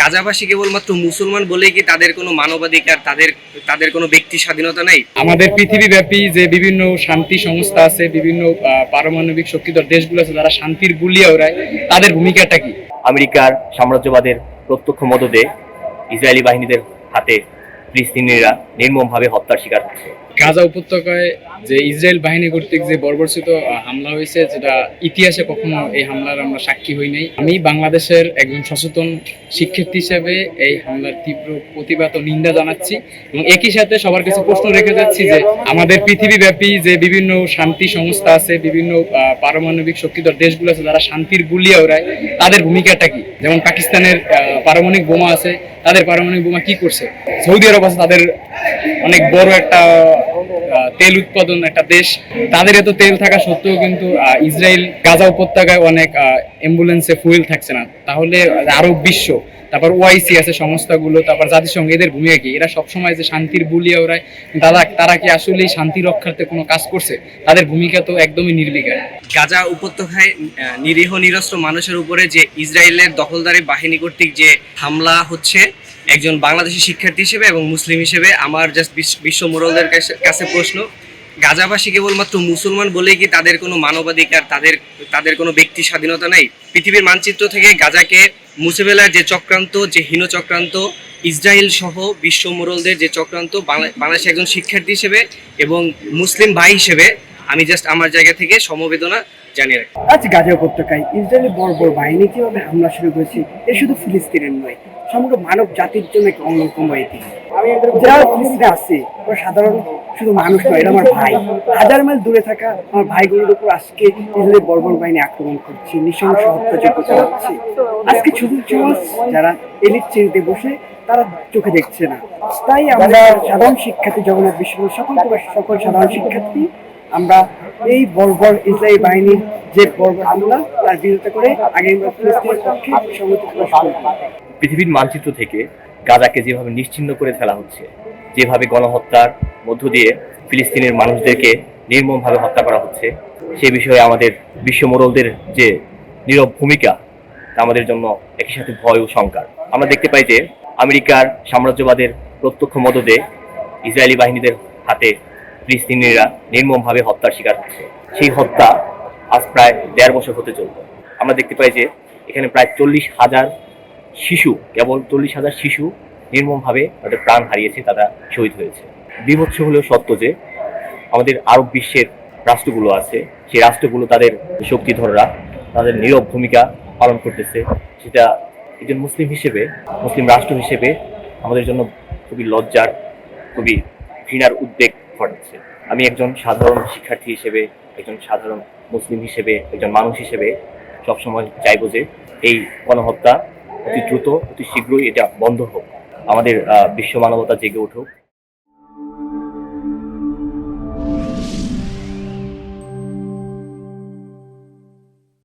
গাজাবাসী কেবলমাত্র মুসলমান বলেই কি তাদের কোনো মানবাধিকার, তাদের তাদের কোনো ব্যক্তি স্বাধীনতা নাই? আমাদের পৃথিবীব্যাপী যে বিভিন্ন শান্তি সংস্থা আছে, বিভিন্ন পারমাণবিক শক্তিধর দেশগুলো আছে যারা শান্তির গুলিয়া ওড়ায়, তাদের ভূমিকাটা কি? আমেরিকার সাম্রাজ্যবাদের প্রত্যক্ষ মদদে ইসরায়েলি বাহিনীদের হাতে ফিলিস্তিনিরা নির্মমভাবে হত্যার শিকার হচ্ছে। গাজা উপত্যকায় যে ইসরায়েল বাহিনী কর্তৃক যে বর্বরচিত হামলা হয়েছে, যেটা ইতিহাসে কখনো এই হামলার আমরা সাক্ষী হই নাই। আমি বাংলাদেশের একজন সচেতন শিক্ষার্থী হিসেবে এই হামলার তীব্র প্রতিবাদ ও নিন্দা জানাচ্ছি এবং একই সাথে সবার কাছে প্রশ্ন রেখে যাচ্ছি যে আমাদের পৃথিবীব্যাপী যে বিভিন্ন শান্তি সংস্থা আছে, বিভিন্ন পারমাণবিক শক্তিধর দেশগুলো আছে যারা শান্তির গুলিয়া ওড়ায়, তাদের ভূমিকাটা কি? যেমন পাকিস্তানের পারমাণবিক বোমা আছে, তাদের পারমাণবিক বোমা কি করছে? সৌদি আরব আছে, তাদের অনেক বড় একটা তেল উৎপাদন একটা দেশ, তাদের এত তেল থাকা সত্ত্বেও কিন্তু ইসরায়েল গাজা উপত্যকায় অনেক অ্যাম্বুলেন্সে ফুয়েল থাকছে না। তাহলে আরব বিশ্ব, তারপর ওআইসি আছে সংস্থাগুলো, তারপর জাতিসংঘ, এদের ভূমিকা কি? এরা সবসময় যে শান্তির বুলিয়া ওরায়, তারা কি আসলে শান্তি রক্ষার্থে কোনো কাজ করছে? তাদের ভূমিকা তো একদমই নির্বিকার। গাজা উপত্যকায় নিরীহ নিরস্ত্র মানুষের উপরে যে ইসরায়েলের দখলদারি বাহিনী কর্তৃক যে হামলা হচ্ছে, একজন বাংলাদেশি শিক্ষার্থী হিসেবে এবং মুসলিম হিসেবে আমার জাস্ট বিশ্ব মোড়লদের কাছে প্রশ্ন, গাজাবাসী কেবলমাত্র মুসলমান বলেই কি তাদের কোনো মানবাধিকার, তাদের তাদের কোনো ব্যক্তি স্বাধীনতা নাই? পৃথিবীর মানচিত্র থেকে গাজাকে মুছে ফেলার যে চক্রান্ত, যে হীন চক্রান্ত, ইসরায়েল সহ বিশ্ব মোড়লদের যে চক্রান্ত, বাংলাদেশের একজন শিক্ষার্থী হিসেবে এবং মুসলিম ভাই হিসেবে আমি জাস্ট আমার জায়গা থেকে সমবেদনা জানিয়ে রাখি। আজ গাজা উপত্যকায় ইসরায়েলের বড় বড় বাহিনী যেভাবে হামলা শুরু করেছে, এ শুধু ফিলিস্তিনের নয়, সমগ্র মানব জাতির জন্য একটা অন্যতম ইতিহাস। যারা ফিলিস্তিনে আছে ওরা সাধারণ শুধু মানুষ নয়, এটা আমার ভাই। হাজার মাইল দূরে থাকা আমার ভাইগুলোর উপর আজকে ইসরায়েলের বড় বড় বাহিনী আক্রমণ করছে, নৃশংস হত্যাযজ্ঞ চালাচ্ছে। আজকে ছোট সমাজ যারা এলিট শ্রেণীতে বসে, তারা চোখে দেখছে না। তাই আমরা সাধারণ শিক্ষার্থী, জগন্নাথ বিশ্ববিদ্যালয়ের সকল সাধারণ শিক্ষার্থী আমরা এই বর্বর ইসরায়েলি বাহিনীর যে বর্বর হামলা, তার বিরোধিতা করে আগামীবার ফিলিস্তিনের পক্ষে সংহতি প্রকাশ করব। পৃথিবীর মানচিত্র থেকে গাজাকে যেভাবে নিশ্চিহ্ন করে ফেলা হচ্ছে, যেভাবে গণহত্যার মধ্য দিয়ে ফিলিস্তিনের মানুষদেরকে নির্মমভাবে হত্যা করা হচ্ছে, সে বিষয়ে আমাদের বিশ্ব মোড়লদের যে নীরব ভূমিকা, তা আমাদের জন্য একই সাথে ভয় ও শঙ্কার। আমরা দেখতে পাই যে আমেরিকার সাম্রাজ্যবাদের প্রত্যক্ষ মদদে ইসরায়েলি বাহিনীদের হাতে ফিলিস্তিনিরা নির্মমভাবে হত্যার শিকার হচ্ছে। সেই হত্যা আজ প্রায় 1.5 বছর হতে চলল। আমরা দেখতে পাই যে এখানে প্রায় 40,000 শিশু, কেবল 40,000 শিশু নির্মমভাবে তাদের প্রাণ হারিয়েছে, তারা শহীদ হয়েছে। বিভৎস হলেও সত্য যে আমাদের আরব বিশ্বের রাষ্ট্রগুলো আছে, সেই রাষ্ট্রগুলো তাদের শক্তিধররা তাদের নীরব ভূমিকা পালন করতেছে। সেটা একজন মুসলিম হিসেবে, মুসলিম রাষ্ট্র হিসেবে আমাদের জন্য খুবই লজ্জার, খুবই ঘৃণার উদ্বেগ ঘটাচ্ছে। আমি একজন সাধারণ শিক্ষার্থী হিসেবে, একজন সাধারণ মুসলিম হিসেবে, একজন মানুষ হিসেবে সবসময় চাইবো যে এই গণহত্যা অতি দ্রুত, অতি শীঘ্রই এটা বন্ধ হোক। আমাদের বিশ্ব মানবতা জেগে উঠুক।